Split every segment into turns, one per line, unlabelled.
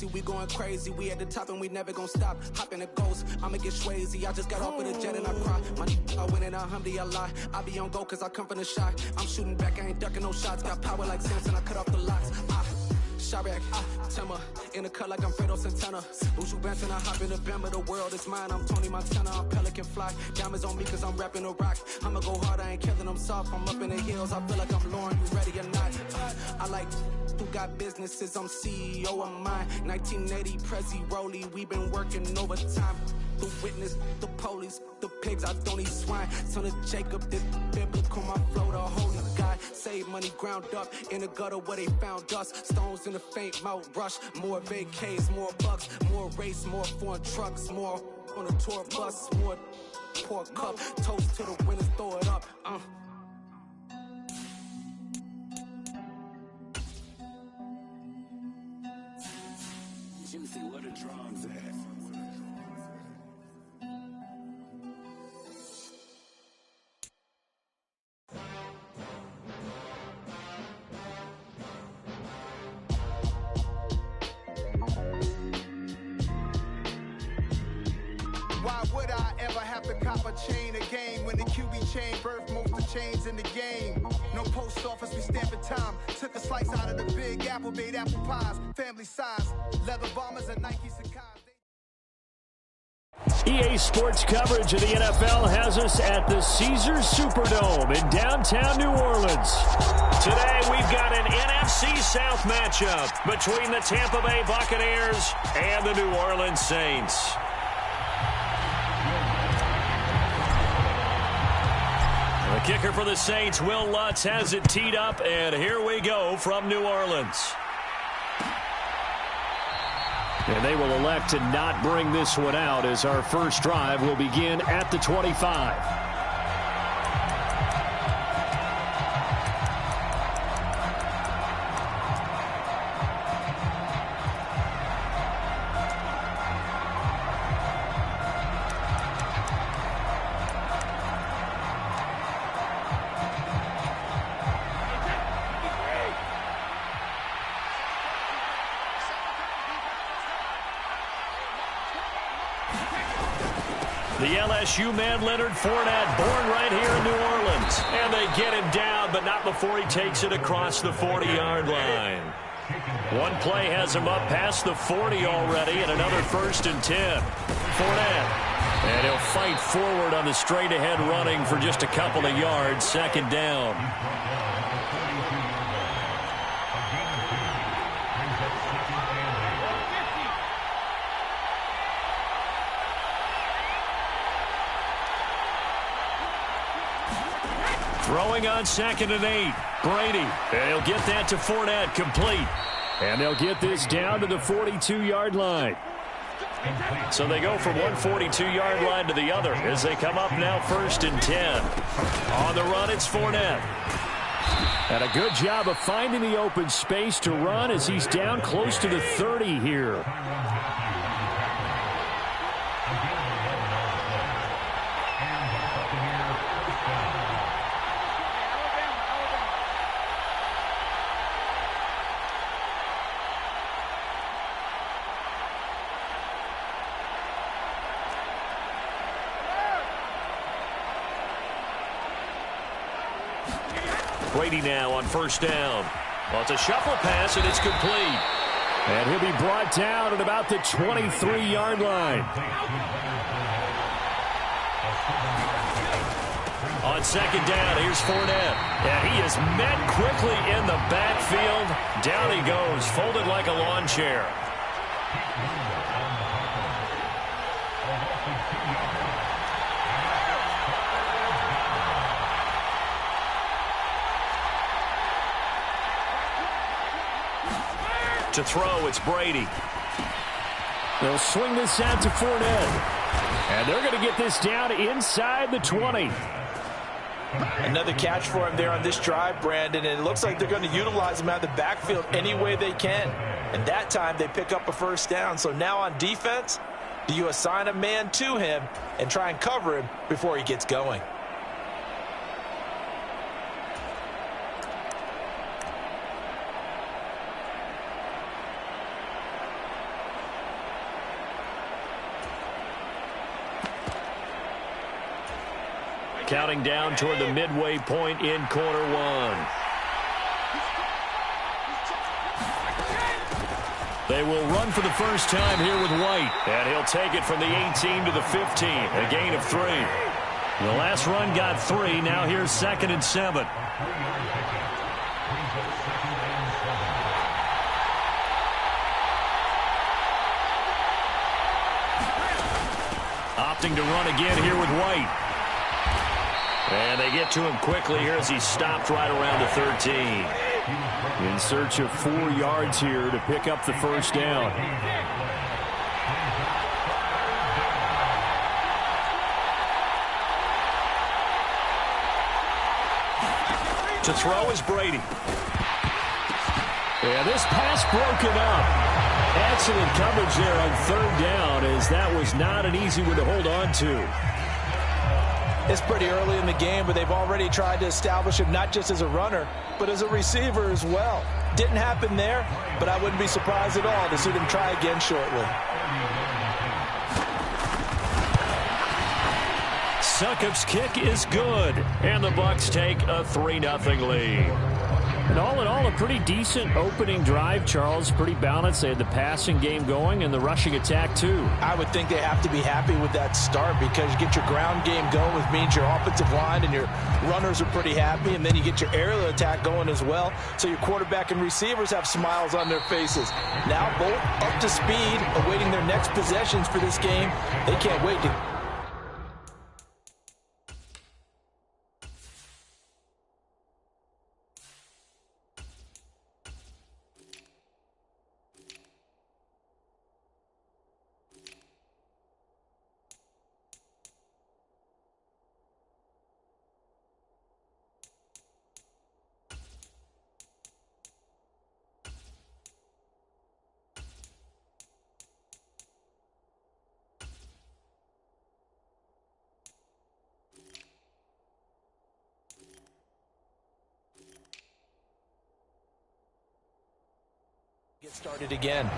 lazy, we going crazy. We at the top and we never gonna stop. Hop in a ghost, I'ma get crazy. I just got off of the jet and I cry. I win in a Humvee, I lie. I be on go cause I come from the shot. I'm shooting back, I ain't ducking no shots. Got power like Samson, I cut off the locks. Chirac, Timmer, in the cut like I'm Fredo Santana. Uju Benson, I hop in the Bama, the world is mine. I'm Tony Montana, I'm Pelican Fly. Diamonds on me cause I'm rapping a rock. I'ma go hard, I ain't killing them soft. I'm up in the hills, I feel like I'm Lauren, you ready or not? I like who got businesses, I'm CEO of mine. 1980, Prezi Rolly, we been working overtime. The witness, the police, the pigs, I don't eat swine. Son of Jacob, this biblical, my flow, the holy God. Save money ground up in the gutter where they found us. Stones in the faint mouth rush. More vacays, more bucks, more race, more foreign trucks, more on a tour bus, more pour cup. Toast to the winners, throw it up.
Juicy, where the drums at?
Why would I ever have to cop a chain a game when the QB chain birthed most of chains in the game? No post office, we stamping time. Took a slice out of the Big Apple, made apple pies, family size, leather bombers and Nike Sacai's.
EA Sports coverage of the NFL has us at the Caesars Superdome in downtown New Orleans. Today we've got an NFC South matchup between the Tampa Bay Buccaneers and the New Orleans Saints. The kicker for the Saints, Will Lutz, has it teed up, and here we go from New Orleans. And they will elect to not bring this one out as our first drive will begin at the 25. The LSU man, Leonard Fournette, born right here in New Orleans. And they get him down, but not before he takes it across the 40-yard line. One play has him up past the 40 already, and another 1st and 10. Fournette. And he'll fight forward on the straight-ahead running for just a couple of yards, 2nd down. Throwing on 2nd and 8. Brady. And he'll get that to Fournette, complete. And they'll get this down to the 42-yard line. So they go from one 42-yard line to the other as they come up now 1st and 10. On the run, it's Fournette. And a good job of finding the open space to run as he's down close to the 30 here. Brady now on 1st down. Well, it's a shuffle pass, and it's complete. And he'll be brought down at about the 23-yard line. On 2nd down, here's Fournette. And he is met quickly in the backfield. Down he goes, folded like a lawn chair. To throw, it's Brady. They'll swing this out to Fournette. And they're going to get this down inside the 20.
Another catch for him there on this drive, Brandon, and it looks like they're going to utilize him out of the backfield any way they can. And that time they pick up a 1st down. So now on defense, do you assign a man to him and try and cover him before he gets going?
counting down toward the midway point in quarter one. They will run for the first time here with White, and he'll take it from the 18 to the 15, a gain of 3. The last run got 3. Now here's 2nd and 7. Opting to run again here with White. And they get to him quickly here as he stopped right around the 13. In search of 4 yards here to pick up the first down. To throw is Brady. Yeah, this pass broken up. Excellent coverage there on 3rd down, as that was not an easy one to hold on to.
It's pretty early in the game, but they've already tried to establish him not just as a runner, but as a receiver as well. Didn't happen there, but I wouldn't be surprised at all to see them try again shortly.
Succop's kick is good, and the Bucs take a 3-0 lead. And all in all, a pretty decent opening drive, Charles. Pretty balanced. They had the passing game going and the rushing attack, too.
I would think they have to be happy with that start because you get your ground game going, which means your offensive line and your runners are pretty happy, and then you get your aerial attack going as well. So your quarterback and receivers have smiles on their faces. Now both up to speed, awaiting their next possessions for this game. They can't wait to... get started again.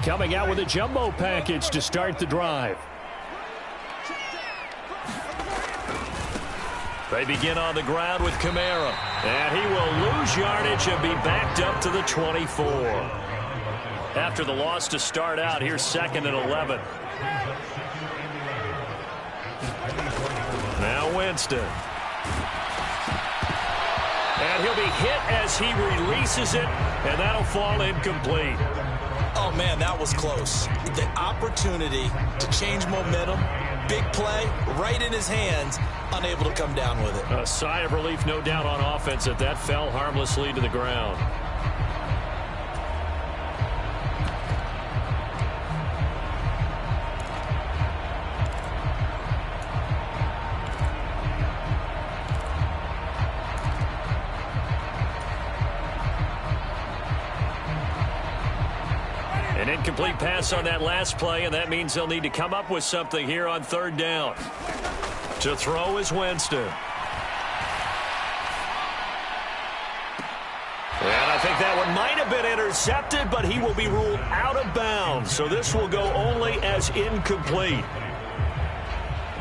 Coming out with a jumbo package to start the drive. They begin on the ground with Kamara. And he will lose yardage and be backed up to the 24. After the loss to start out, here's 2nd and 11. Now Winston. And he'll be hit as he releases it, and that'll fall incomplete.
Oh, man, that was close. The opportunity to change momentum, big play, right in his hands, unable to come down with it.
A sigh of relief, no doubt, on offense that that fell harmlessly to the ground. An incomplete pass on that last play, and that means they'll need to come up with something here on 3rd down. To throw is Winston. And I think that one might have been intercepted, but he will be ruled out of bounds. So this will go only as incomplete.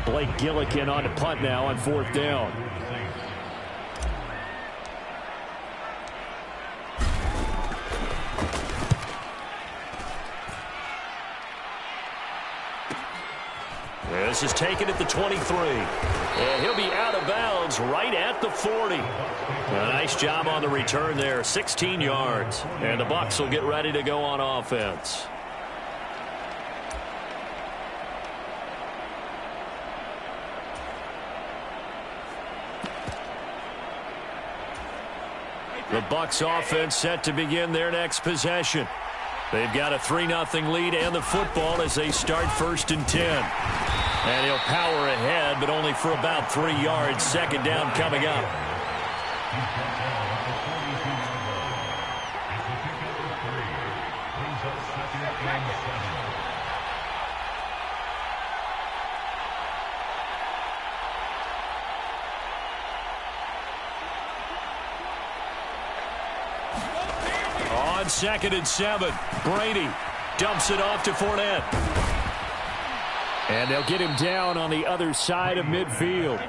Blake Gillikin on to punt now on 4th down. This is taken at the 23. And he'll be out of bounds right at the 40. A nice job on the return there, 16 yards. And the Bucs will get ready to go on offense. The Bucs offense set to begin their next possession. They've got a 3-0 lead and the football as they start 1st and 10. And he'll power ahead, but only for about 3 yards. 2nd down coming up. On 2nd and 7, Brady dumps it off to Fournette. And they'll get him down on the other side of midfield.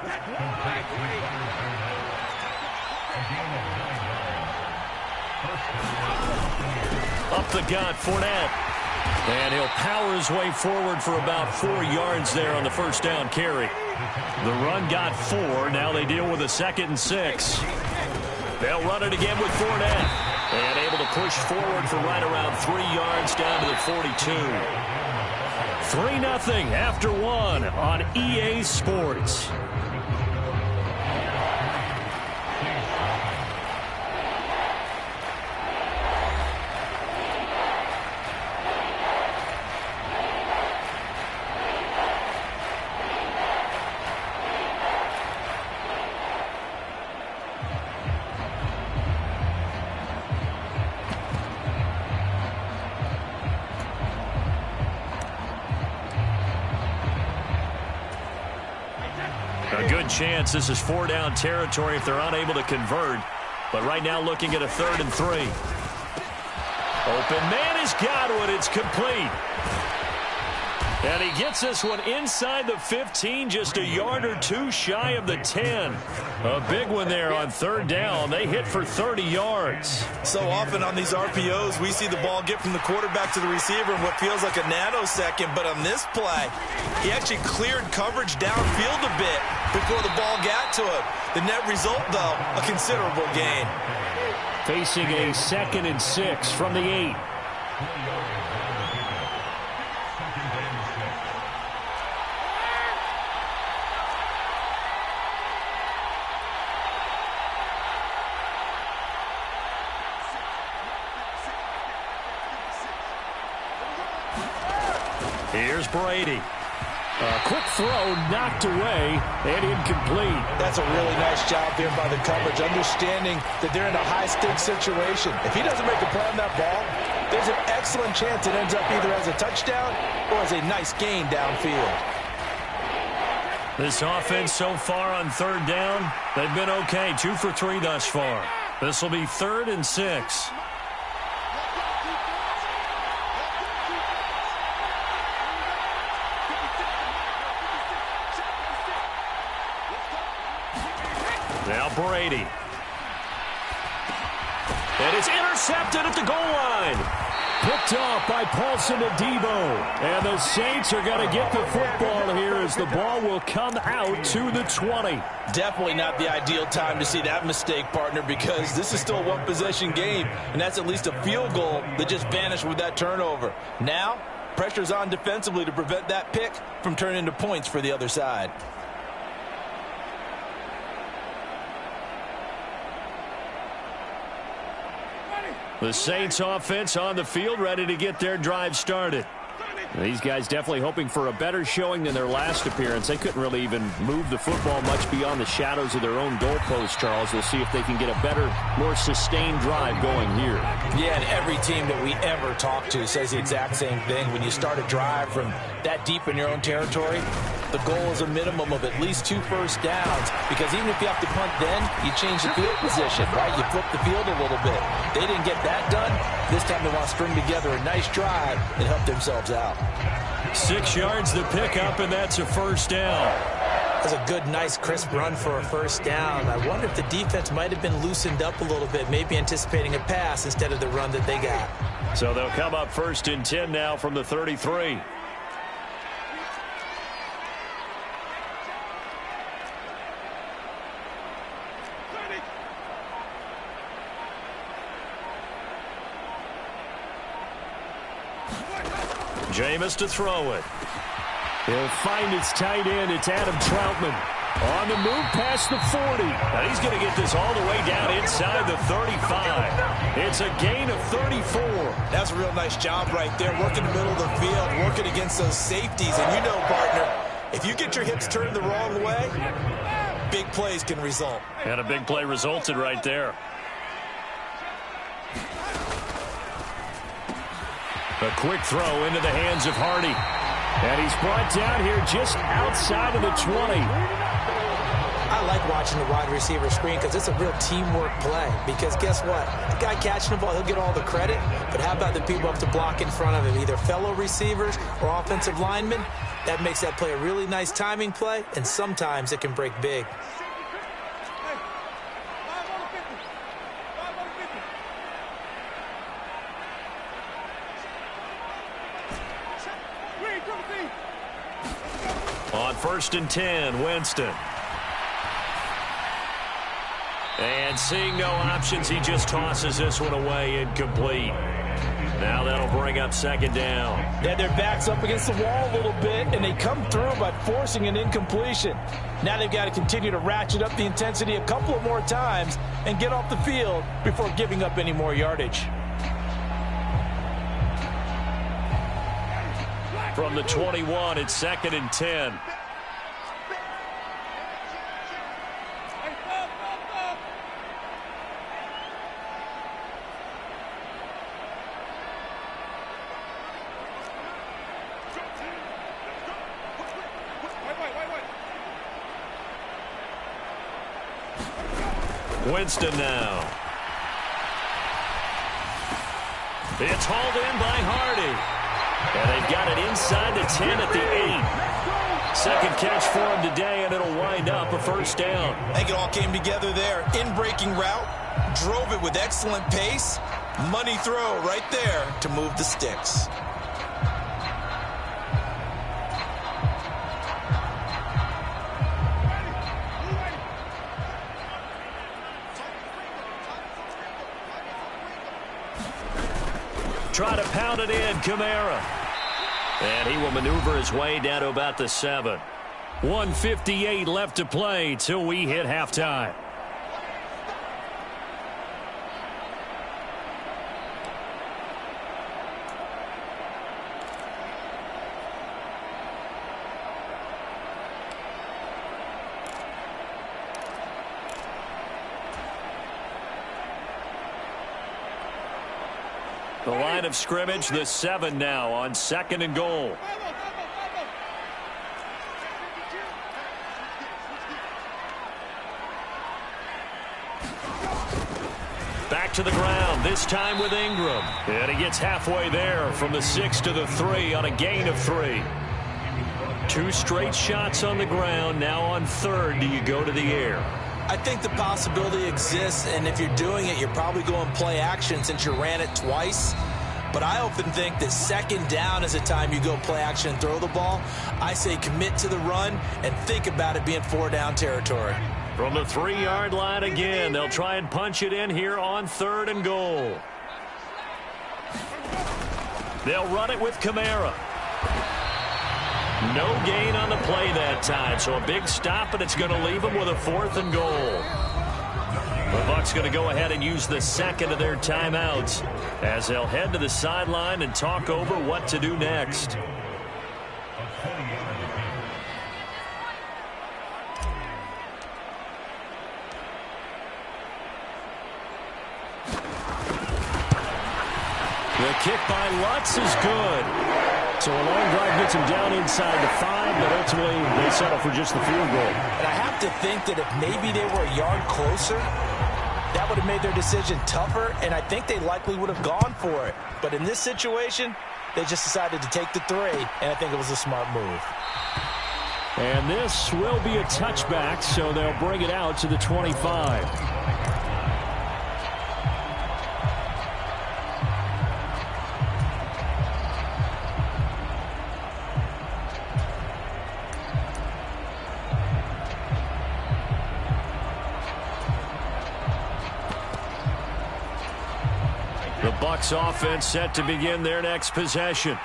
Up the gut, Fournette. And he'll power his way forward for about 4 yards there on the first down carry. The run got 4. Now they deal with a 2nd and 6. They'll run it again with Fournette. And able to push forward for right around 3 yards down to the 42. 3-0 after 1 on EA Sports. A good chance this is 4-down territory if they're unable to convert. But right now looking at a 3rd and 3. Open man has got one. It's complete. And he gets this one inside the 15, just a yard or 2 shy of the 10. A big one there on 3rd down. They hit for 30 yards.
So often on these RPOs, we see the ball get from the quarterback to the receiver in what feels like a nanosecond. But on this play, he actually cleared coverage downfield a bit before the ball got to him. The net result, though, a considerable gain.
Facing a 2nd and 6 from the 8. Here's Brady. A quick throw knocked away and incomplete.
That's a really nice job there by the coverage, understanding that they're in a high-stakes situation. If he doesn't make a play on that ball, there's an excellent chance it ends up either as a touchdown or as a nice gain downfield.
This offense so far on 3rd down, they've been okay. 2 for 3 thus far. This will be 3rd and 6. Now Brady. And it's intercepted at the goal line. Picked off by Paulson Adebo. And the Saints are going to get the football here as the ball will come out to the 20.
Definitely not the ideal time to see that mistake, partner, because this is still a one-possession game, and that's at least a field goal that just vanished with that turnover. Now, pressure's on defensively to prevent that pick from turning into points for the other side.
The Saints offense on the field, ready to get their drive started. These guys definitely hoping for a better showing than their last appearance. They couldn't really even move the football much beyond the shadows of their own goalpost, Charles. We'll see if they can get a better, more sustained drive going here.
Yeah, and every team that we ever talk to says the exact same thing. When you start a drive from that deep in your own territory, the goal is a minimum of at least 2 first downs, because even if you have to punt then, you change the field position, right? You flip the field a little bit. They didn't get that done. This time they want to string together a nice drive and help themselves out.
6 yards to pick up, and that's a first down.
That's a good, nice, crisp run for a first down. I wonder if the defense might have been loosened up a little bit, maybe anticipating a pass instead of the run that they got.
So they'll come up 1st and 10 now from the 33. Jameis to throw it. He'll find his tight end. It's Adam Troutman. On the move past the 40. And he's going to get this all the way down inside the 35. It's a gain of 34.
That's a real nice job right there, working the middle of the field, working against those safeties. And you know, partner, if you get your hips turned the wrong way,
big plays can result.
And a big play resulted right there. A quick throw into the hands of Hardy. And he's brought down here just outside of the 20.
I like watching the wide receiver screen because it's a real teamwork play. Because guess what? The guy catching the ball, he'll get all the credit. But how about the people up to block in front of him, either fellow receivers or offensive linemen? That makes that play a really nice timing play, and sometimes it can break big.
On 1st and 10, Winston. And seeing no options, he just tosses this one away, incomplete. Now that'll bring up 2nd down.
Yeah, their back's up against the wall a little bit, and they come through by forcing an incompletion. Now they've got to continue to ratchet up the intensity a couple of more times and get off the field before giving up any more yardage.
From the 21, it's 2nd and 10. Winston now. It's hauled in by Hardy. And they've got it inside the 10 at the 8. Second catch for him today, and it'll wind up a 1st down.
I think it all came together there. In-breaking route, drove it with excellent pace. Money throw right there to move the sticks.
Try to pound it in, Kamara. And he will maneuver his way down to about the 7. 1:58 left to play till we hit halftime. The line of scrimmage, the 7 now on 2nd and goal. Back to the ground, this time with Ingram. And he gets halfway there from the 6 to the 3 on a gain of 3. 2 straight shots on the ground. Now on 3rd, do you go to the air?
I think the possibility exists, and if you're doing it, you're probably going play action since you ran it twice. But I often think that 2nd down is a time you go play action and throw the ball. I say commit to the run and think about it being 4-down territory.
From the 3-yard line again, they'll try and punch it in here on 3rd and goal. They'll run it with Kamara. No gain on the play that time, so a big stop, and it's going to leave them with a 4th and goal. The Bucs going to go ahead and use the 2nd of their timeouts as they'll head to the sideline and talk over what to do next. The kick by Lutz is good. So a long drive gets him down inside the 5, but ultimately they settle for just the field goal.
And I have to think that if maybe they were a yard closer, that would have made their decision tougher, and I think they likely would have gone for it. But in this situation, they just decided to take the 3, and I think it was a smart move.
And this will be a touchback, so they'll bring it out to the 25. The Bucs offense set to begin their next possession.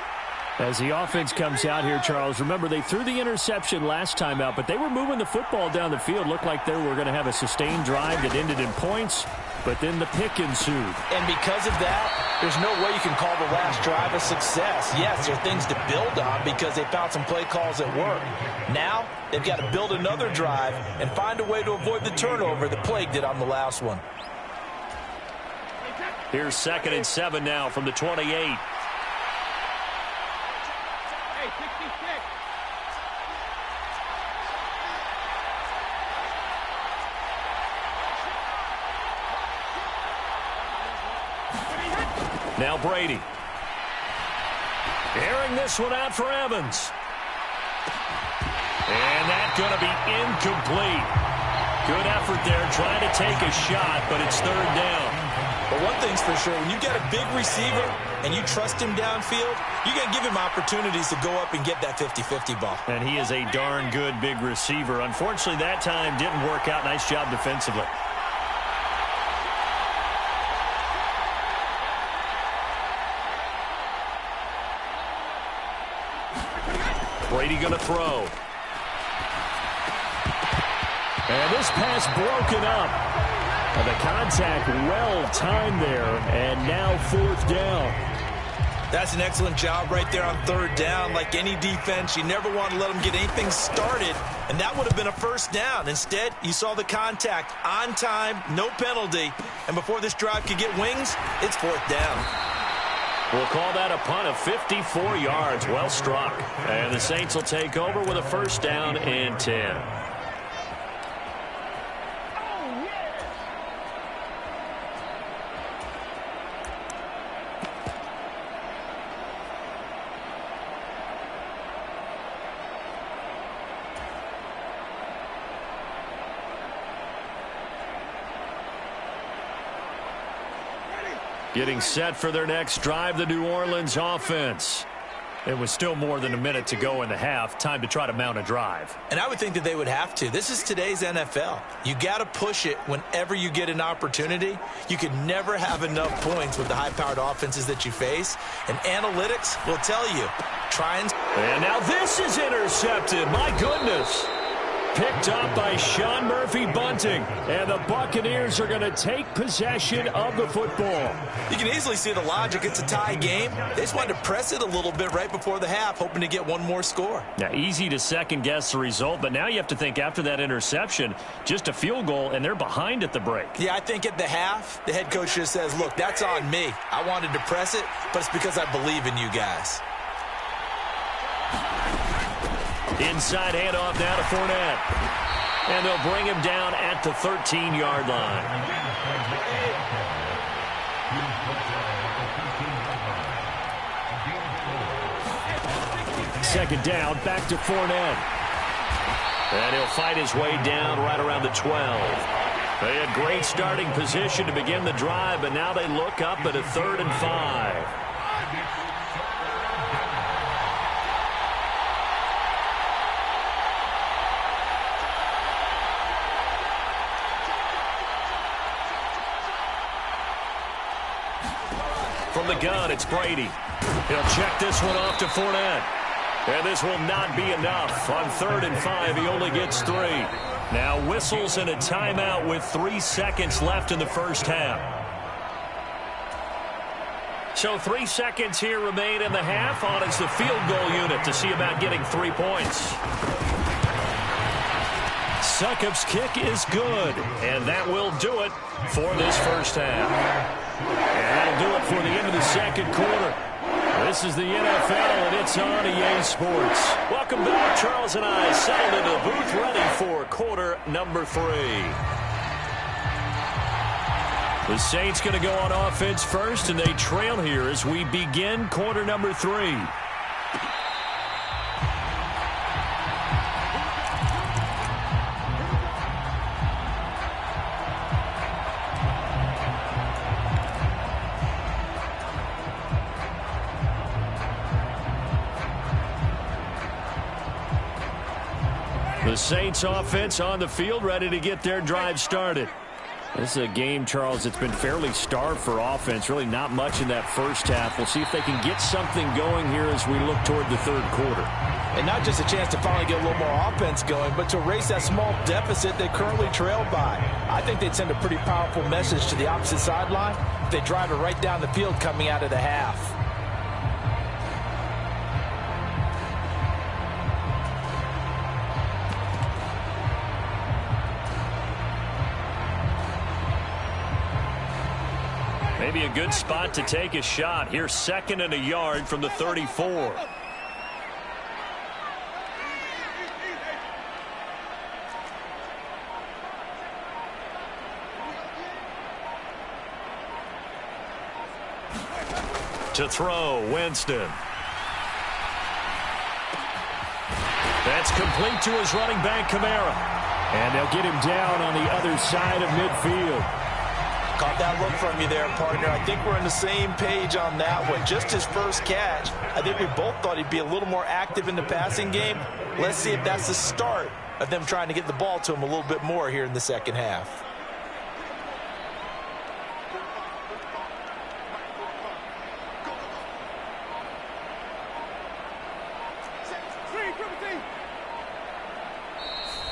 As the offense comes out here, Charles, remember they threw the interception last time out, but they were moving the football down the field. Looked like they were going to have a sustained drive that ended in points, but then the pick ensued.
And because of that, there's no way you can call the last drive a success. Yes, there are things to build on because they found some play calls that work. Now, they've got to build another drive and find a way to avoid the turnover that plagued it on the last one.
Here's 2nd and 7 now from the 28. Now Brady. Airing this one out for Evans. And that's going to be incomplete. Good effort there trying to take a shot, but it's 3rd down.
But one thing's for sure, when you get a big receiver and you trust him downfield, you got to give him opportunities to go up and get that 50-50 ball.
And he is a darn good big receiver. Unfortunately, that time didn't work out. Nice job defensively. Brady going to throw. And this pass broken up. And the contact well timed there. And now 4th down.
That's an excellent job right there on 3rd down. Like any defense, you never want to let them get anything started. And that would have been a 1st down. Instead, you saw the contact on time, no penalty. And before this drive could get wings, it's 4th down.
We'll call that a punt of 54 yards. Well struck. And the Saints will take over with a 1st down and 10. Getting set for their next drive, the New Orleans offense. It was still more than a minute to go in the half. Time to try to mount a drive.
And I would think that they would have to. This is today's NFL. You got to push it whenever you get an opportunity. You can never have enough points with the high-powered offenses that you face. And analytics will tell you.
And now this is intercepted. My goodness. Picked up by Sean Murphy-Bunting. And the Buccaneers are going to take possession of the football.
You can easily see the logic. It's a tie game. They just wanted to press it a little bit right before the half, hoping to get one more score.
Now, easy to second-guess the result, but now you have to think after that interception, just a field goal, and they're behind at the break.
Yeah, I think at the half, the head coach just says, look, that's on me. I wanted to press it, but it's because I believe in you guys.
Inside handoff now to Fournette. And they'll bring him down at the 13-yard line. Second down, back to Fournette. And he'll fight his way down right around the 12. They had great starting position to begin the drive, but now they look up at a 3rd and 5. From the gun, it's Brady. He'll check this one off to Fournette. And this will not be enough. On 3rd and 5, he only gets 3. Now whistles and a timeout with 3 seconds left in the first half. So 3 seconds here remain in the half. On is the field goal unit to see about getting 3 points. Succop's kick is good, and that will do it for this first half. And that'll do it for the end of the second quarter. This is the NFL, and it's on EA Sports. Welcome back. Charles and I settled into the booth ready for quarter number 3. The Saints going to go on offense first, and they trail here as we begin quarter number 3. The Saints offense on the field, ready to get their drive started. This is a game, Charles, that's been fairly starved for offense. Really not much in that first half. We'll see if they can get something going here as we look toward the third quarter.
And not just a chance to finally get a little more offense going, but to erase that small deficit they currently trailed by. I think they'd send a pretty powerful message to the opposite sideline if they drive it right down the field coming out of the half.
Maybe a good spot to take a shot. Here's 2nd and a yard from the 34. To throw, Winston. That's complete to his running back, Kamara. And they'll get him down on the other side of midfield.
Caught that look from you there, partner. I think we're on the same page on that one. Just his first catch. I think we both thought he'd be a little more active in the passing game. Let's see if that's the start of them trying to get the ball to him a little bit more here in the second half.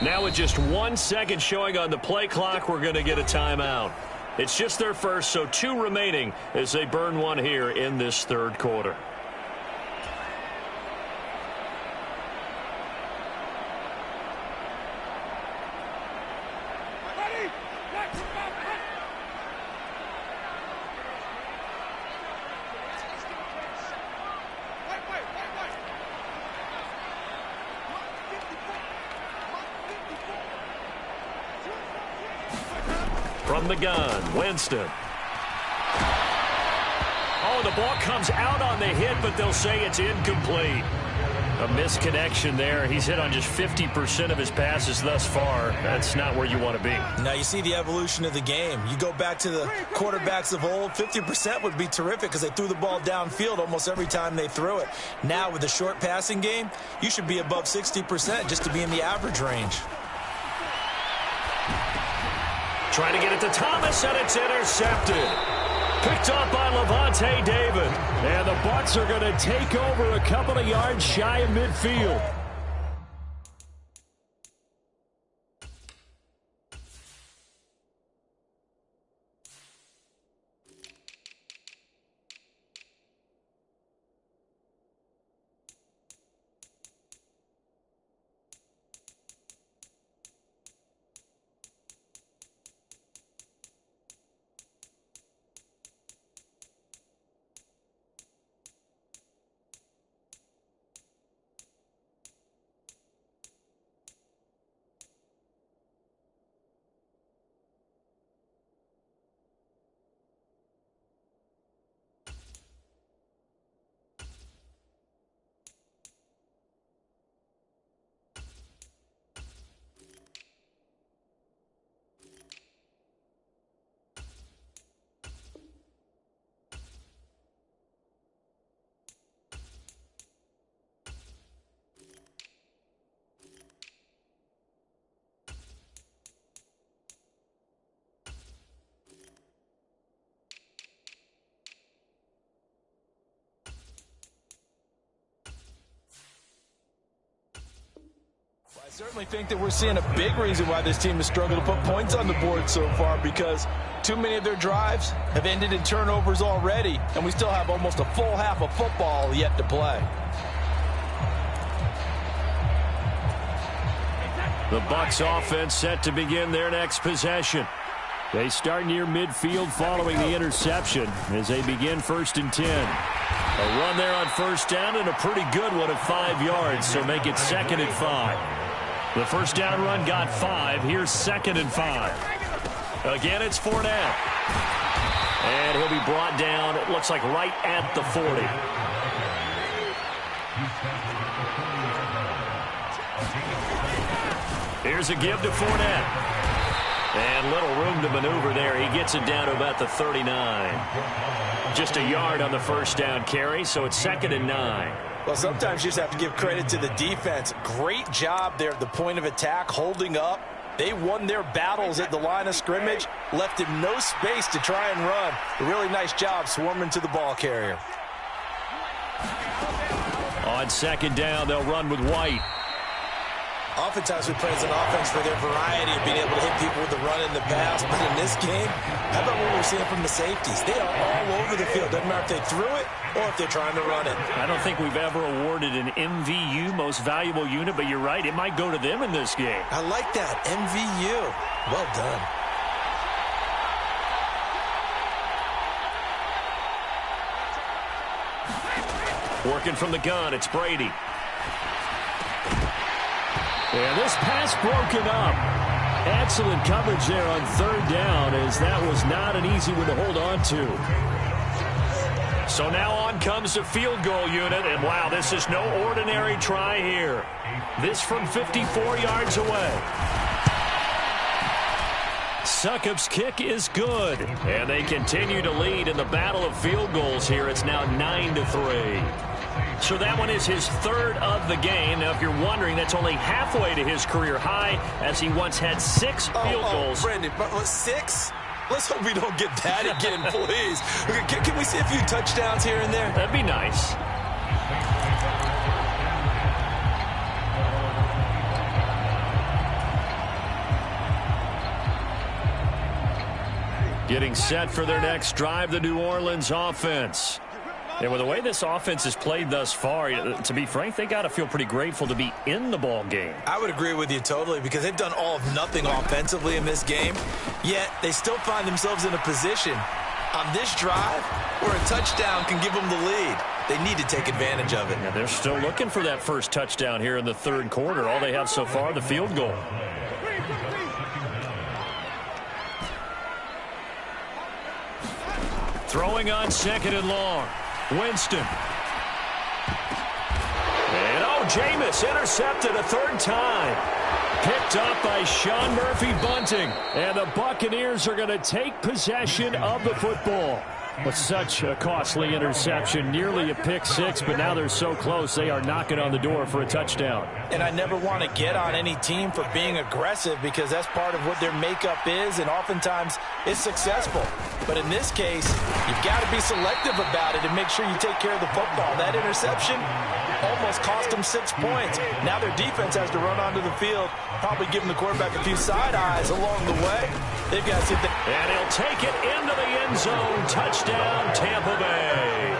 Now with just 1 second showing on the play clock, we're going to get a timeout. It's just their first, so 2 remaining as they burn one here in this third quarter. From the gun, Winston. Oh, the ball comes out on the hit, but they'll say it's incomplete. A misconnection there. He's hit on just 50% of his passes thus far. That's not where you want to be.
Now you see the evolution of the game. You go back to the quarterbacks of old, 50% would be terrific because they threw the ball downfield almost every time they threw it. Now with the short passing game, you should be above 60% just to be in the average range.
Trying to get it to Thomas, and it's intercepted. Picked up by Levante David. And the Bucs are going to take over a couple of yards shy of midfield.
I certainly think that we're seeing a big reason why this team has struggled to put points on the board so far, because too many of their drives have ended in turnovers already, and we still have almost a full half of football yet to play.
The Bucs offense set to begin their next possession. They start near midfield following the interception as they begin 1st and 10. A run there on 1st down and a pretty good one of 5 yards, so make it 2nd and 5. The 1st down run got 5. Here's 2nd and 5. Again, it's Fournette. And he'll be brought down, it looks like right at the 40. Here's a give to Fournette. And little room to maneuver there. He gets it down to about the 39. Just a yard on the 1st down carry, so it's 2nd and 9.
Well, sometimes you just have to give credit to the defense. Great job there at the point of attack, holding up, They won their battles at the line of scrimmage, left him no space to try and run. A really nice job swarming to the ball carrier.
On second down, they'll run with White.
Oftentimes we praise an offense for their variety of being able to hit people with the run and the pass. But in this game, how about what we're seeing from the safeties? They are all over the field. Doesn't matter if they threw it or if they're trying to run it.
I don't think we've ever awarded an MVU, most valuable unit, but you're right, it might go to them in this game.
I like that, MVU. Well done.
Working from the gun, it's Brady. And this pass broken up. Excellent coverage there on third down, as that was not an easy one to hold on to. So now on comes the field goal unit, and wow, this is no ordinary try here. This from 54 yards away. Succop's kick is good, and they continue to lead in the battle of field goals here. It's now 9-3. So that one is his third of the game. Now, if you're wondering, that's only halfway to his career high, as he once had 6 field goals.
Brandon, but 6? Let's hope we don't get that again, please. Can we see a few touchdowns here and there?
That'd be nice. Getting set for their next drive, the New Orleans offense. And with the way this offense has played thus far, to be frank, they got to feel pretty grateful to be in the ball game.
I would agree with you totally, because they've done all of nothing offensively in this game, yet they still find themselves in a position on this drive where a touchdown can give them the lead. They need to take advantage of it.
Yeah, they're still looking for that first touchdown here in the third quarter. All they have so far, the field goal. Throwing on second and long. Winston. And Jameis intercepted a third time. Picked up by Sean Murphy-Bunting. And the Buccaneers are going to take possession of the football. With such a costly interception, nearly a pick-6, but now they're so close they are knocking on the door for a touchdown.
And I never want to get on any team for being aggressive, because that's part of what their makeup is, and oftentimes it's successful. But in this case, you've got to be selective about it and make sure you take care of the football. That interception almost cost them 6 points. Now their defense has to run onto the field, probably giving the quarterback a few side eyes along the way. They've got to see that.
And he'll take it into the end zone. Touchdown, Tampa Bay.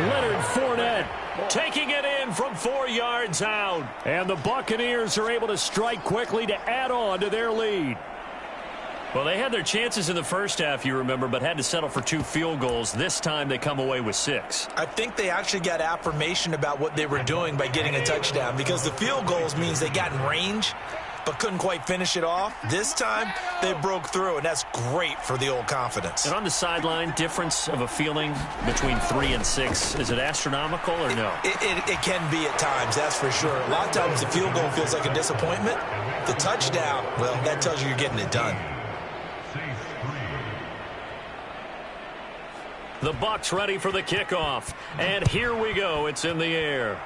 Leonard Fournette taking it in from 4 yards out. And the Buccaneers are able to strike quickly to add on to their lead. Well, they had their chances in the first half, you remember, but had to settle for 2 field goals. This time they come away with 6.
I think they actually got affirmation about what they were doing by getting a touchdown, because the field goals means they got in range but couldn't quite finish it off. This time they broke through, and that's great for the old confidence.
And on the sideline, difference of a feeling between 3 and 6, is it astronomical or no?
It can be at times, that's for sure. A lot of times the field goal feels like a disappointment. The touchdown, well, that tells you you're getting it done.
The Bucs ready for the kickoff. And here we go. It's in the air.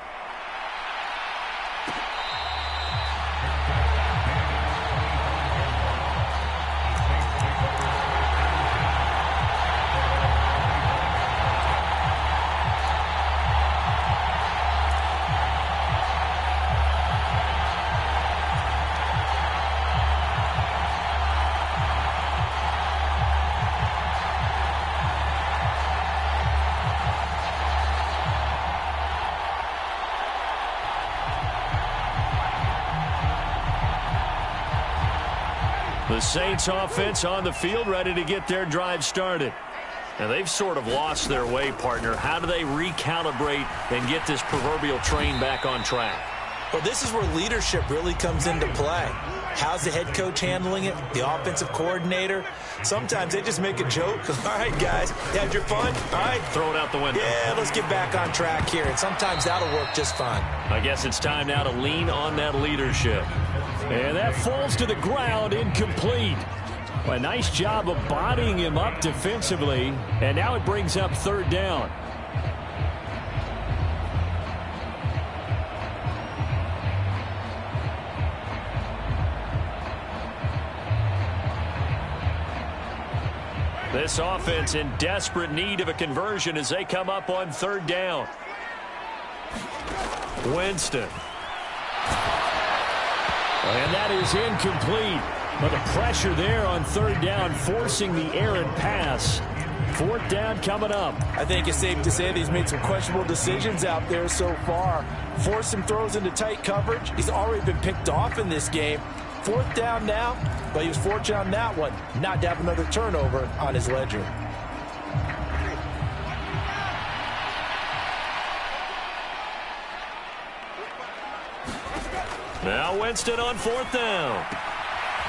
The Saints offense on the field, ready to get their drive started. Now, they've sort of lost their way, partner. How do they recalibrate and get this proverbial train back on track?
Well, this is where leadership really comes into play. How's the head coach handling it? The offensive coordinator? Sometimes they just make a joke. All right, guys, you had your fun? All right.
Throw it out the window.
Yeah, let's get back on track here. And sometimes that'll work just fine.
I guess it's time now to lean on that leadership. And that falls to the ground, incomplete. A nice job of bodying him up defensively. And now it brings up third down. This offense in desperate need of a conversion as they come up on third down. Winston. And that is incomplete. But the pressure there on third down, forcing the errant pass. Fourth down coming up.
I think it's safe to say that he's made some questionable decisions out there so far. Forced some throws into tight coverage. He's already been picked off in this game. Fourth down now, but he was fortunate on that one not to have another turnover on his ledger.
Now Winston on fourth down.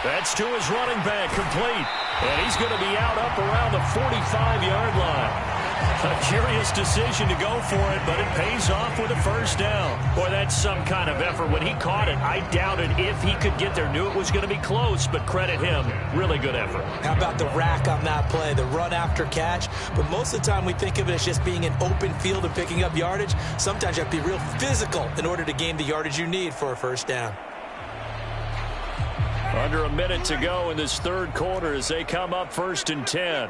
That's to his running back, complete. And he's going to be out up around the 45-yard line. A curious decision to go for it, but it pays off with a first down. Boy, that's some kind of effort. When he caught it, I doubted if he could get there. Knew it was going to be close, but credit him. Really good effort.
How about the rack on that play, the run after catch? But most of the time we think of it as just being an open field and picking up yardage. Sometimes you have to be real physical in order to gain the yardage you need for a first down.
Under a minute to go in this third quarter as they come up 1st and 10.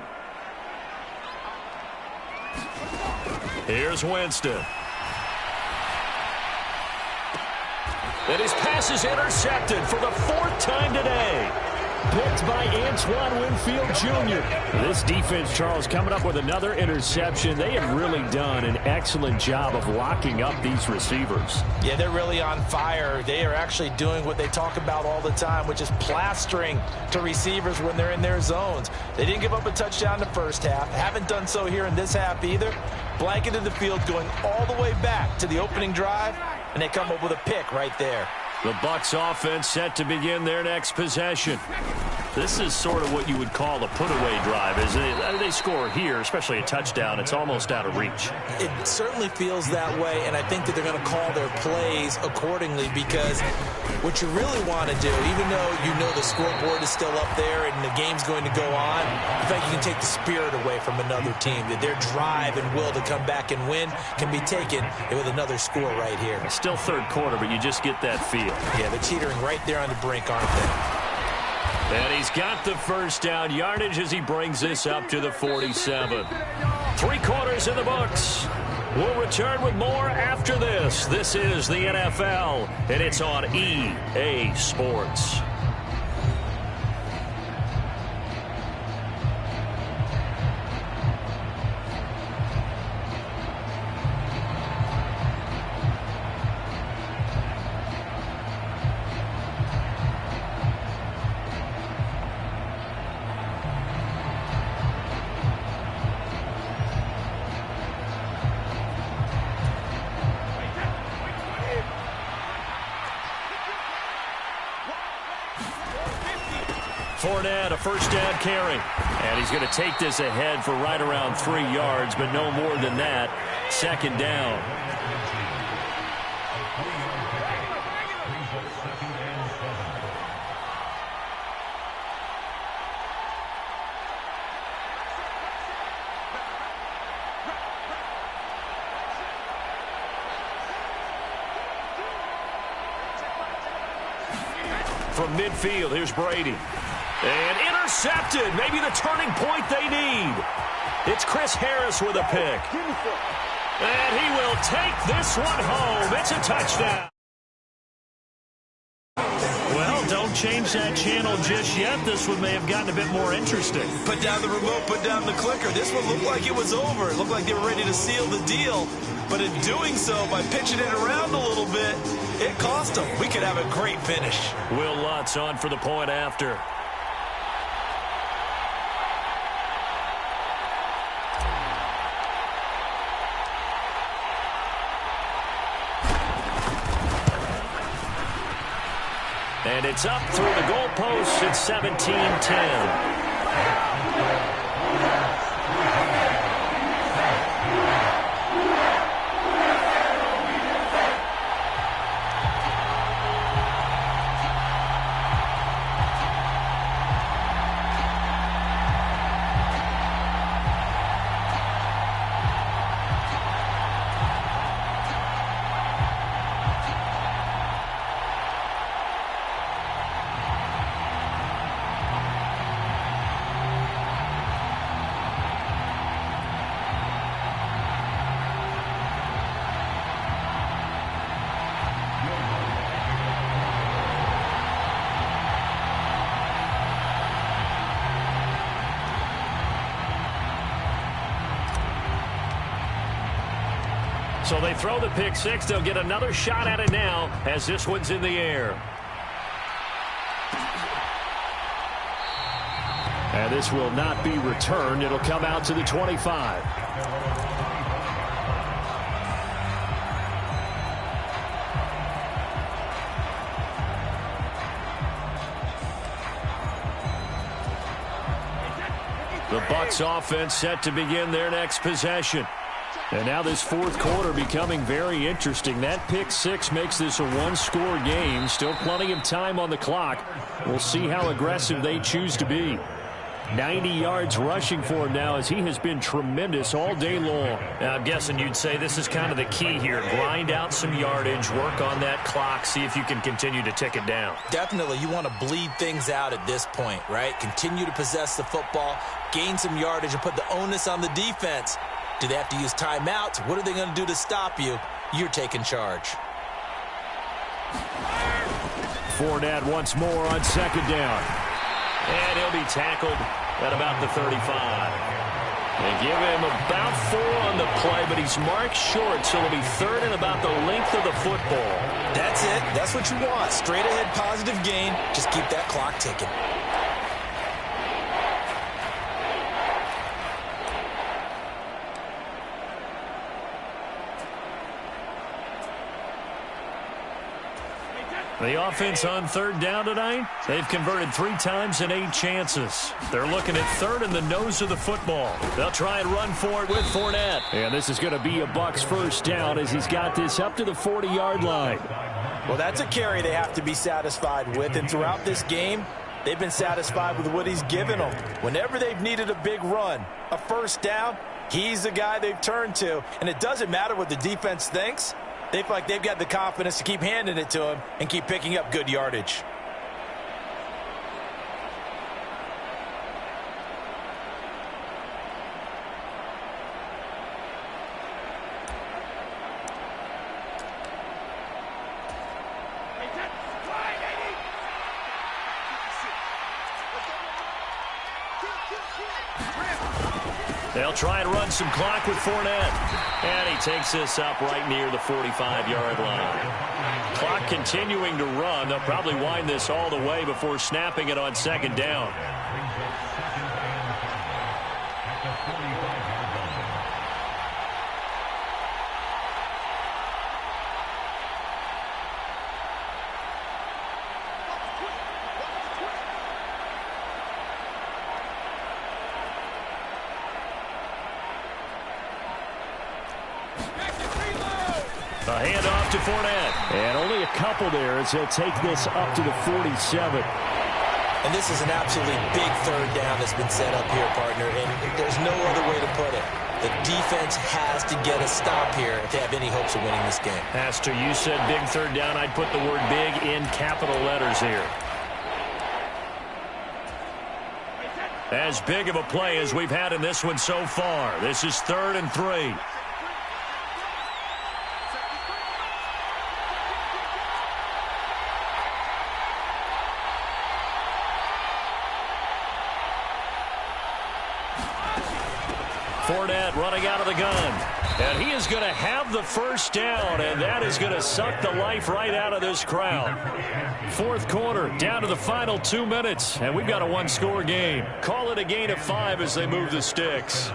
Here's Winston. And his pass is intercepted for the 4th time today. Picked by Antoine Winfield Jr. This defense, Charles, coming up with another interception. They have really done an excellent job of locking up these receivers.
Yeah, they're really on fire. They are actually doing what they talk about all the time, which is plastering to receivers when they're in their zones. They didn't give up a touchdown in the first half. Haven't done so here in this half either. Blanketed the field going all the way back to the opening drive, and they come up with a pick right there.
The Bucs offense set to begin their next possession. This is sort of what you would call a put-away drive, isn't it? They score here, especially a touchdown. It's almost out of reach.
It certainly feels that way, and I think that they're going to call their plays accordingly because what you really want to do, even though you know the scoreboard is still up there and the game's going to go on, in fact, you can take the spirit away from another team, that their drive and will to come back and win can be taken with another score right here.
It's still third quarter, but you just get that feel.
Yeah, they're teetering right there on the brink, aren't they?
And he's got the first down yardage as he brings this up to the 47. 3 quarters in the books. We'll return with more after this. This is the NFL, and it's on EA Sports. Fournette, a first down carry. And he's going to take this ahead for right around 3 yards, but no more than that. Second down. From midfield, here's Brady. And intercepted. Maybe the turning point they need. It's Chris Harris with a pick. And he will take this one home. It's a touchdown. Well, don't change that channel just yet. This one may have gotten a bit more interesting.
Put down the remote, put down the clicker. This one looked like it was over. It looked like they were ready to seal the deal. But in doing so, by pitching it around a little bit, it cost them. We could have a great finish.
Will Lutz on for the point after. And it's up through the goalposts. It's 17-10. So they throw the pick six. They'll get another shot at it now as this one's in the air. And this will not be returned. It'll come out to the 25. The Bucs offense set to begin their next possession. And now this fourth quarter becoming very interesting. That pick six makes this a one-score game. Still plenty of time on the clock. We'll see how aggressive they choose to be. 90 yards rushing for him now as he has been tremendous all day long.
Now, I'm guessing you'd say this is kind of the key here. Grind out some yardage, work on that clock, see if you can continue to tick it down.
Definitely, you want to bleed things out at this point, right? Continue to possess the football, gain some yardage, and put the onus on the defense. Do they have to use timeouts? What are they going to do to stop you? You're taking charge.
Fournette once more on second down.
And he'll be tackled at about the 35.
They give him about 4 on the play, but he's marked short, so it'll be third and about the length of the football.
That's it. That's what you want. Straight ahead positive gain. Just keep that clock ticking.
The offense on third down tonight, they've converted 3 times in 8 chances. They're looking at third in the nose of the football. They'll try and run for it with Fournette. And this is going to be a Bucs first down as he's got this up to the 40-yard line.
Well, that's a carry they have to be satisfied with. And throughout this game, they've been satisfied with what he's given them. Whenever they've needed a big run, a first down, he's the guy they've turned to. And it doesn't matter what the defense thinks. They feel like they've got the confidence to keep handing it to him and keep picking up good yardage.
They'll try and run some clock with Fournette. And he takes this up right near the 45-yard line. Clock continuing to run. They'll probably wind this all the way before snapping it on second down. A handoff to Fournette. And only a couple there as he'll take this up to the 47.
And this is an absolutely big third down that's been set up here, partner, and there's no other way to put it. The defense has to get a stop here if they have any hopes of winning this game.
Pastor, you said big third down. I'd put the word big in capital letters here. As big of a play as we've had in this one so far. This is 3rd and 3. Fournette running out of the gun. And he is going to have the first down, and that is going to suck the life right out of this crowd. Fourth quarter, down to the final 2 minutes, and we've got a one-score game. Call it a gain of 5 as they move the sticks.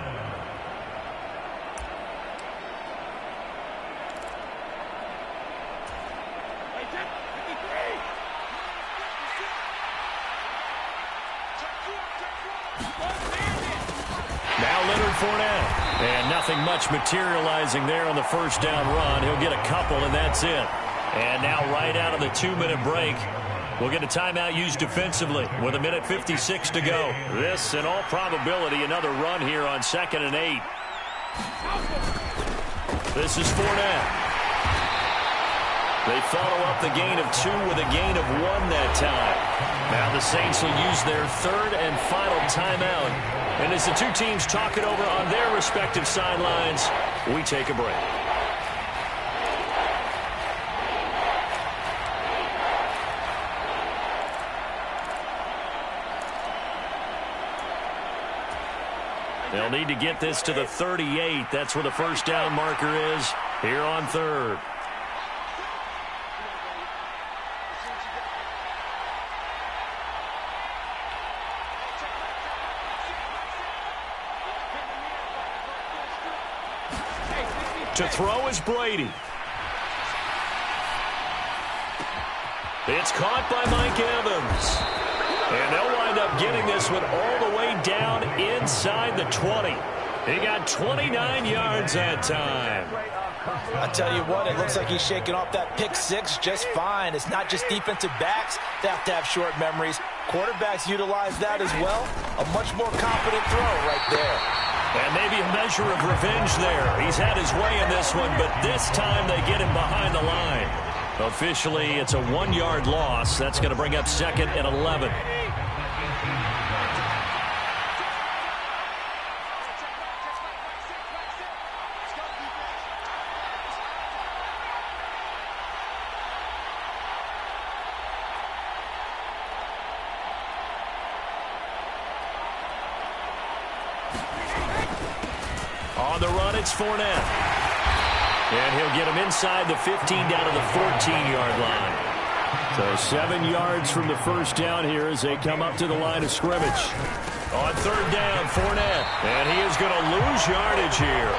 Fournette. And nothing much materializing there on the first down run. He'll get a couple, and that's it. And now right out of the 2-minute break, we'll get a timeout used defensively with 1:56 to go. This, in all probability, another run here on 2nd and 8. This is Fournette. They follow up the gain of 2 with a gain of 1 that time. Now the Saints will use their 3rd and final timeout. And as the two teams talk it over on their respective sidelines, we take a break. They'll need to get this to the 38. That's where the first down marker is. here on third. To throw is Brady. It's caught by Mike Evans. And they'll wind up getting this one all the way down inside the 20. He got 29 yards that time.
I tell you what, it looks like he's shaking off that pick six just fine. It's not just defensive backs that have to have short memories. Quarterbacks utilize that as well. A much more confident throw right there.
And maybe a measure of revenge there. He's had his way in this one, but this time they get him behind the line. Officially, it's a 1-yard loss. That's going to bring up second and 11. On the run, it's Fournette. And he'll get him inside the 15 down to the 14-yard line. So 7 yards from the first down here as they come up to the line of scrimmage. On third down, Fournette. And he is going to lose yardage here.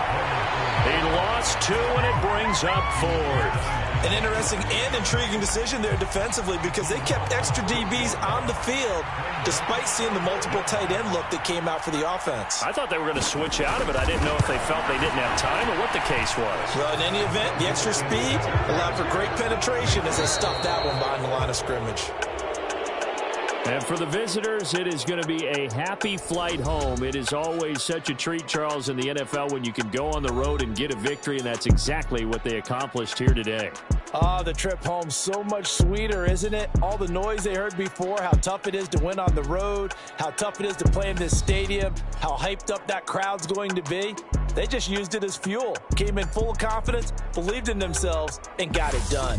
He lost 2, and it brings up fourth.
An interesting and intriguing decision there defensively because they kept extra DBs on the field despite seeing the multiple tight end look that came out for the offense.
I thought they were going to switch out of it. I didn't know if they felt they didn't have time or what the case was.
Well, in any event, the extra speed allowed for great penetration as they stuffed that one behind the line of scrimmage.
And for the visitors, it is going to be a happy flight home. It is always such a treat, Charles, in the NFL when you can go on the road and get a victory, and that's exactly what they accomplished here today.
The trip home so much sweeter, isn't it? All the noise they heard before, how tough it is to win on the road, how tough it is to play in this stadium, how hyped up that crowd's going to be. They just used it as fuel, came in full of confidence, believed in themselves, and got it done.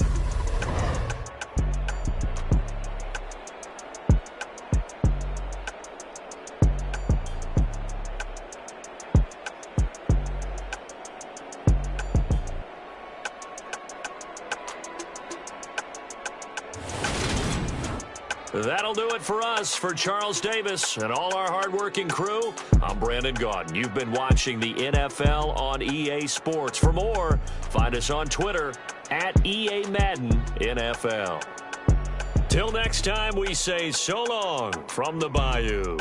That'll do it for us. For Charles Davis and all our hardworking crew, I'm Brandon Gaudin. You've been watching the NFL on EA Sports. For more, find us on Twitter at EA Madden NFL. Till next time, we say so long from the Bayou.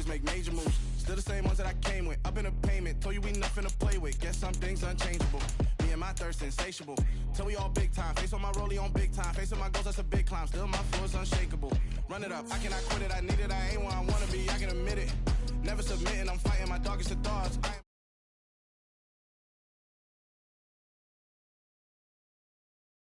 Make major moves, still the same ones that I came with. Up in a payment, told you we nothing to play with. Guess some things unchangeable. Me and my thirst insatiable. Till we all big time. Face on my rollie on big time. Facing my goals, that's a big climb. Still my flow is unshakable. Run it up, I cannot quit it. I need it, I ain't where I wanna be. I can admit it. Never submitting, I'm fighting my darkest of thoughts.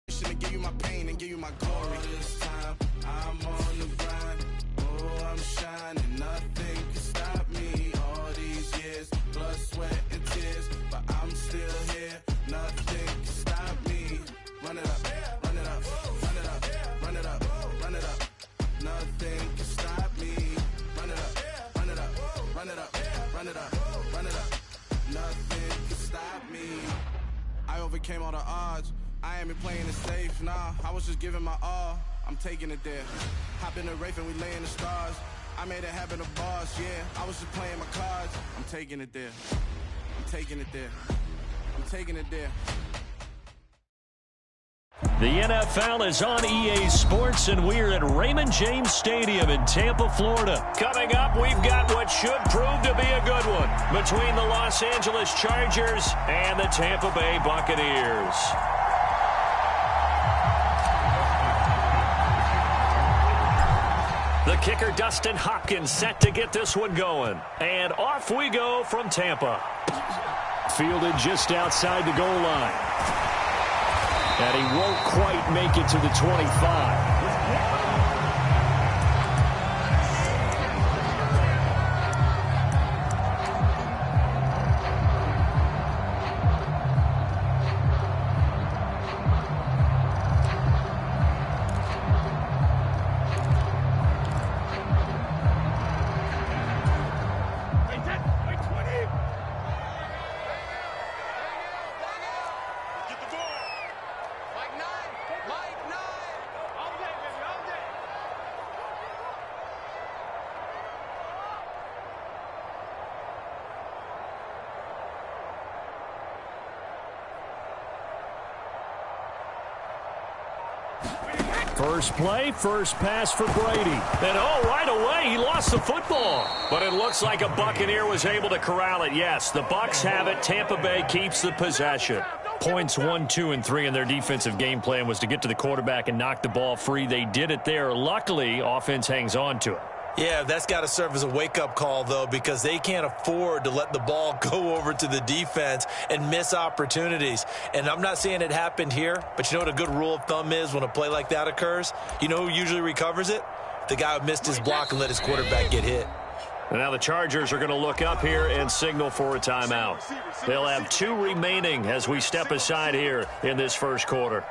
To give you my pain and give you my glory. This time I'm on the grind. Oh, I'm shining. Nothing can stop me. All these years, blood, sweat, and tears, but I'm still here. Nothing can stop me. Run it up, run it up, run it up, run it up, run it up. Nothing can stop me. Run it up, run it up, run it up, run it up. overcame all the odds. I ain't been playing it safe, nah. I was just giving my all. I'm taking it there. Hop in the Wraith and we lay in the stars. I made it happen to boss, yeah. I was just playing my cards. I'm taking it there. I'm taking it there. I'm taking it there.
The NFL is on EA Sports, and we're at Raymond James Stadium in Tampa, Florida. Coming up, we've got what should prove to be a good one between the Los Angeles Chargers and the Tampa Bay Buccaneers. The kicker, Dustin Hopkins, set to get this one going. And off we go from Tampa. Fielded just outside the goal line. And he won't quite make it to the 25. First play, first pass for Brady. And right away, he lost the football. But it looks like a Buccaneer was able to corral it. Yes, the Bucs have it. Tampa Bay keeps the possession. Points 1, 2, and 3 in their defensive game plan was to get to the quarterback and knock the ball free. They did it there. Luckily, offense hangs on to it.
Yeah, that's got to serve as a wake-up call, though, because they can't afford to let the ball go over to the defense and miss opportunities. And I'm not saying it happened here, but you know what a good rule of thumb is when a play like that occurs? You know who usually recovers it? The guy who missed his block and let his quarterback get hit.
And now the Chargers are going to look up here and signal for a timeout. They'll have 2 remaining as we step aside here in this first quarter.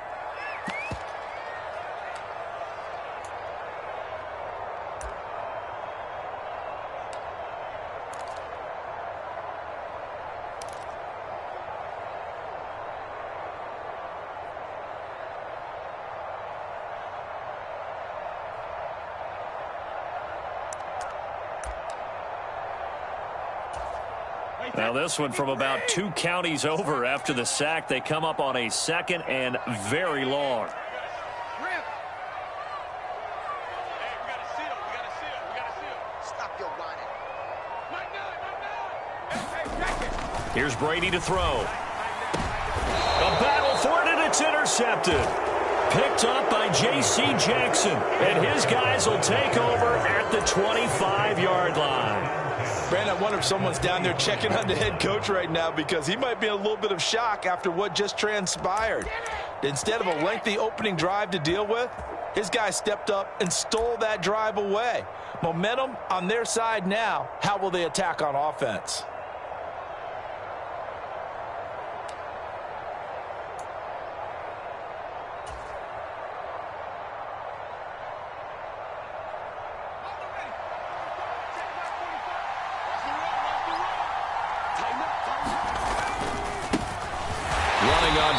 Now this one from about 2 counties over after the sack. They come up on a 2nd and very long. Here's Brady to throw. A battle for it, and it's intercepted. Picked up by J.C. Jackson. And his guys will take over at the 25-yard line.
Brandon, I wonder if someone's down there checking on the head coach right now because he might be in a little bit of shock after what just transpired. Instead of a lengthy opening drive to deal with, his guy stepped up and stole that drive away. Momentum on their side now. How will they attack on offense?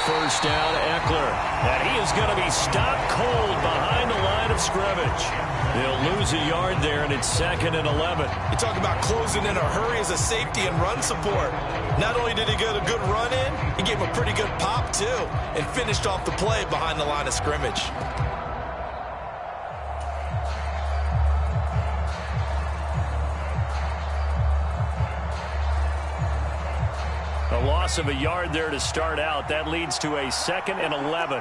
First down, Eckler. And he is going to be stopped cold behind the line of scrimmage. They'll lose a yard there, and it's 2nd and 11.
You talk about closing in a hurry as a safety and run support. Not only did he get a good run in, he gave a pretty good pop, too, and finished off the play behind the line of scrimmage.
A loss of a yard there to start out. That leads to a 2nd and 11.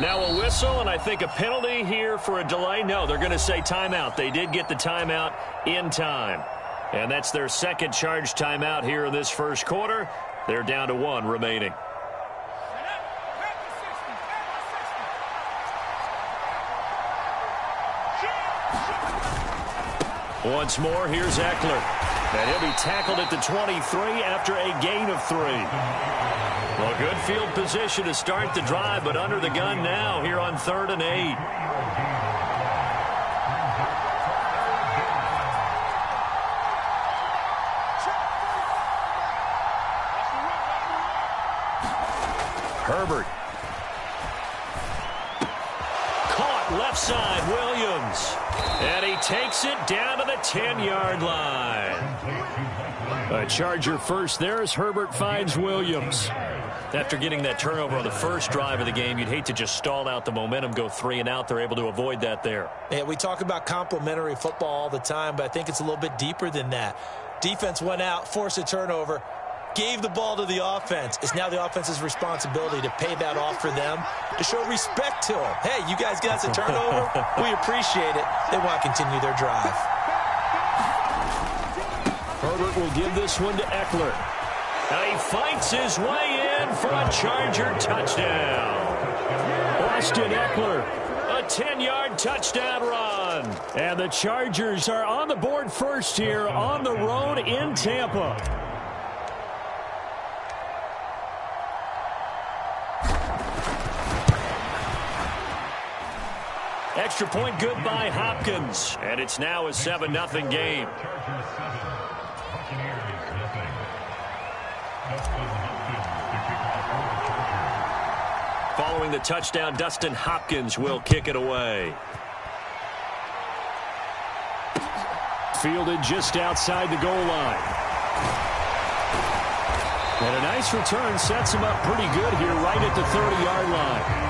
Now a whistle, and I think a penalty here for a delay. No, they're going to say timeout. They did get the timeout in time. And that's their 2nd charge timeout here in this first quarter. They're down to 1 remaining. Once more, here's Eckler. And he'll be tackled at the 23 after a gain of 3. Well, good field position to start the drive, but under the gun now here on 3rd and 8. Herbert. Caught left side, Williams. And he takes it down to the 10-yard line. A Charger first there as Herbert finds Williams. After getting that turnover on the first drive of the game, you'd hate to just stall out the momentum, go 3 and out. They're able to avoid that there.
Yeah, we talk about complementary football all the time, but I think it's a little bit deeper than that. Defense went out, forced a turnover, gave the ball to the offense. It's now the offense's responsibility to pay that off for them, to show respect to them. Hey, you guys got us a turnover. We appreciate it. They want to continue their drive.
Herbert will give this one to Eckler. And he fights his way in for a Charger touchdown. Austin Eckler, a 10-yard touchdown run. And the Chargers are on the board first here on the road in Tampa. Extra point good by Hopkins. And it's now a 7-0 game. Following the touchdown, Dustin Hopkins will kick it away. Fielded just outside the goal line. And a nice return sets him up pretty good here right at the 30-yard line.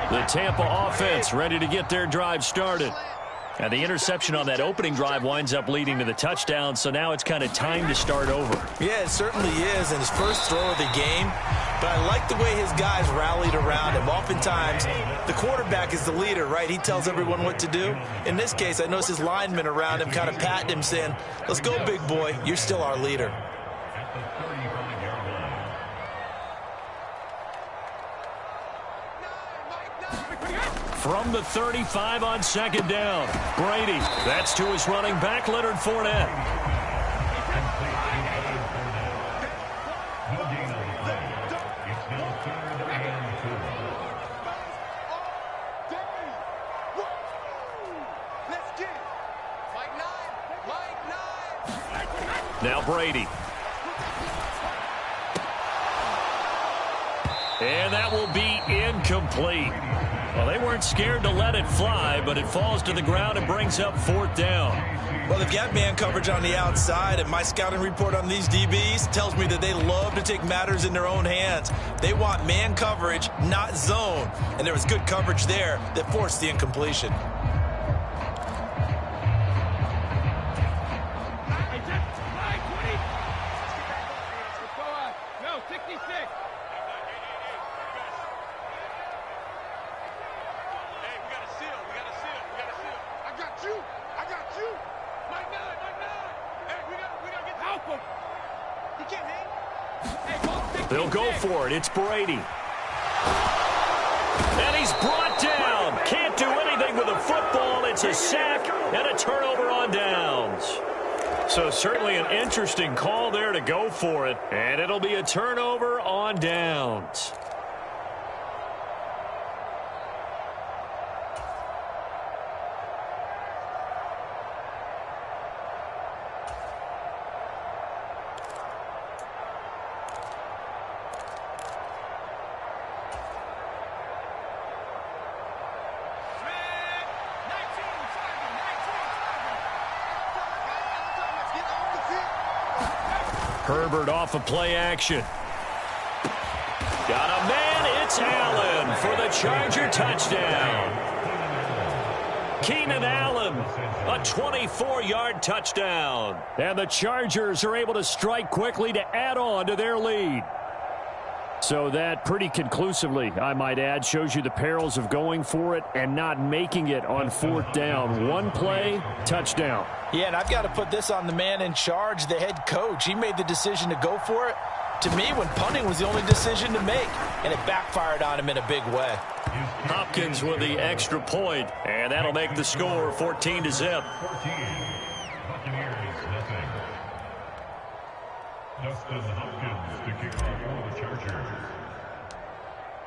The Tampa offense ready to get their drive started. And the interception on that opening drive winds up leading to the touchdown, so now it's kind of time to start over.
Yeah, it certainly is, and his first throw of the game. But I like the way his guys rallied around him. Oftentimes, the quarterback is the leader, right? He tells everyone what to do. In this case, I noticed his linemen around him kind of patting him, saying, let's go, big boy. You're still our leader.
From the 35 on second down, Brady. That's to his running back, Leonard Fournette. Now Brady. And that will be incomplete. Well, they weren't scared to let it fly, but it falls to the ground and brings up 4th down.
Well, they've got man coverage on the outside, and my scouting report on these DBs tells me that they love to take matters in their own hands. They want man coverage, not zone. And there was good coverage there that forced the incompletion.
They'll go for it. It's Brady. And he's brought down. Can't do anything with a football. It's a sack and a turnover on downs. So certainly an interesting call there to go for it. And it'll be a turnover on downs. Herbert off of play action. Got a man, it's Allen for the Charger touchdown. Keenan Allen, a 24-yard touchdown. And the Chargers are able to strike quickly to add on to their lead. So that pretty conclusively, I might add, shows you the perils of going for it and not making it on 4th down. One play, touchdown.
Yeah, and I've got to put this on the man in charge, the head coach. He made the decision to go for it.
to me, when punting was the only decision to make, and it backfired on him in a big way.
Hopkins with the extra point, and that'll make the score 14-0.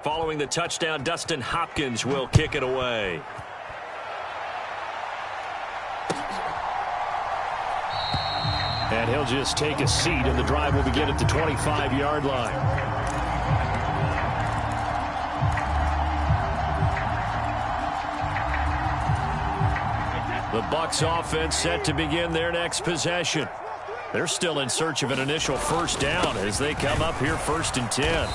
Following the touchdown, Dustin Hopkins will kick it away. And he'll just take a seat, and the drive will begin at the 25-yard line. The Bucs offense set to begin their next possession. They're still in search of an initial first down as they come up here 1st and 10.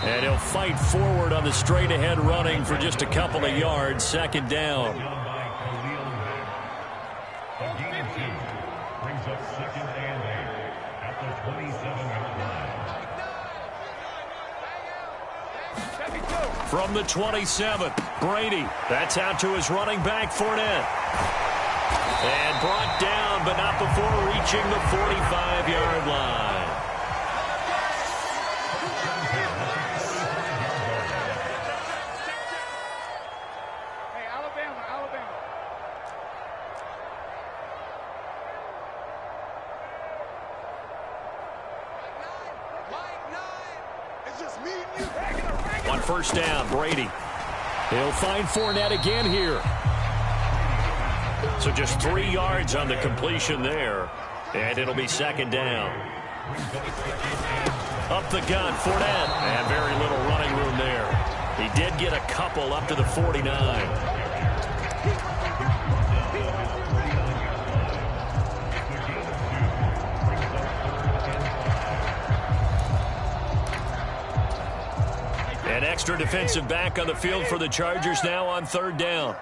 And he'll fight forward on the straight-ahead running for just a couple of yards, 2nd down. From the 27, Brady. That's out to his running back, Fournette. And brought down, but not before reaching the 45-yard line. On 1st down, Brady. He'll find Fournette again here. So just 3 yards on the completion there. And it'll be 2nd down. Up the gun, Fournette. And very little running room there. He did get a couple up to the 49. An extra defensive back on the field for the Chargers now on 3rd down.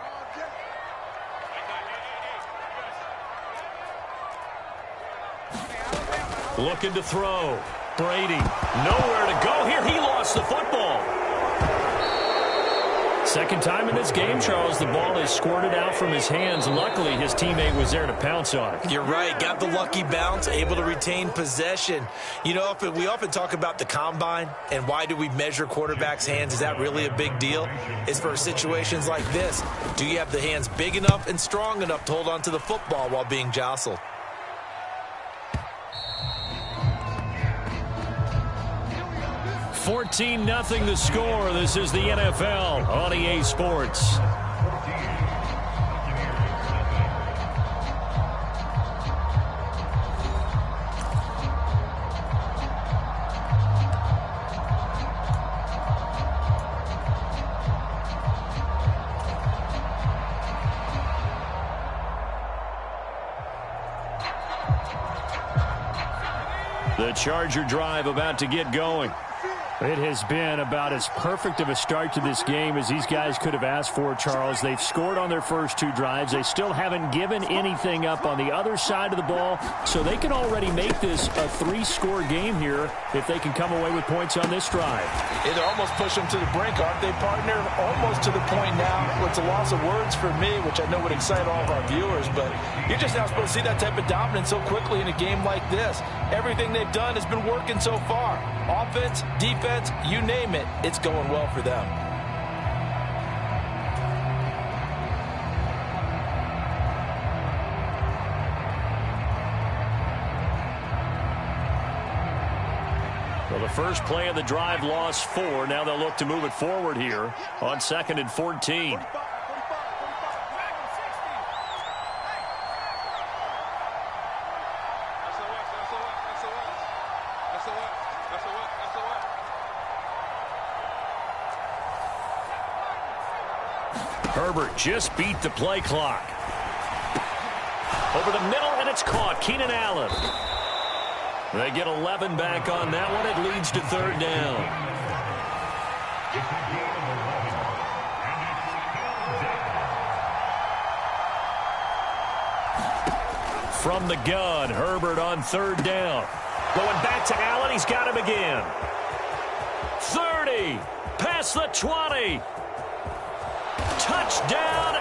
Looking to throw. Brady. Nowhere to go here. He lost the football. Second time in this game, Charles, the ball is squirted out from his hands. Luckily, his teammate was there to pounce on it.
You're right. Got the lucky bounce, able to retain possession. You know, we often talk about the combine and why do we measure quarterbacks' hands. Is that really a big deal? It's for situations like this. Do you have the hands big enough and strong enough to hold on to the football while being jostled?
14-0 the score. This is the NFL on EA Sports. The Charger drive about to get going.
It has been about as perfect of a start to this game as these guys could have asked for, Charles. They've scored on their first 2 drives. They still haven't given anything up on the other side of the ball, so they can already make this a 3-score game here if they can come away with points on this drive.
Yeah, they're almost pushing them to the brink, aren't they, partner? Almost to the point now where it's a loss of words for me, which I know would excite all of our viewers, but you're just not supposed to see that type of dominance so quickly in a game like this. Everything they've done has been working so far. Offense, defense, you name it, it's going well for them.
Well, the first play of the drive lost 4. Now they'll look to move it forward here on 2nd and 14. Herbert just beat the play clock. Over the middle, and it's caught. Keenan Allen. They get 11 back on that one. It leads to 3rd down. From the gun, Herbert on 3rd down. Going back to Allen. He's got him again. 30. Past the 20. Touchdown,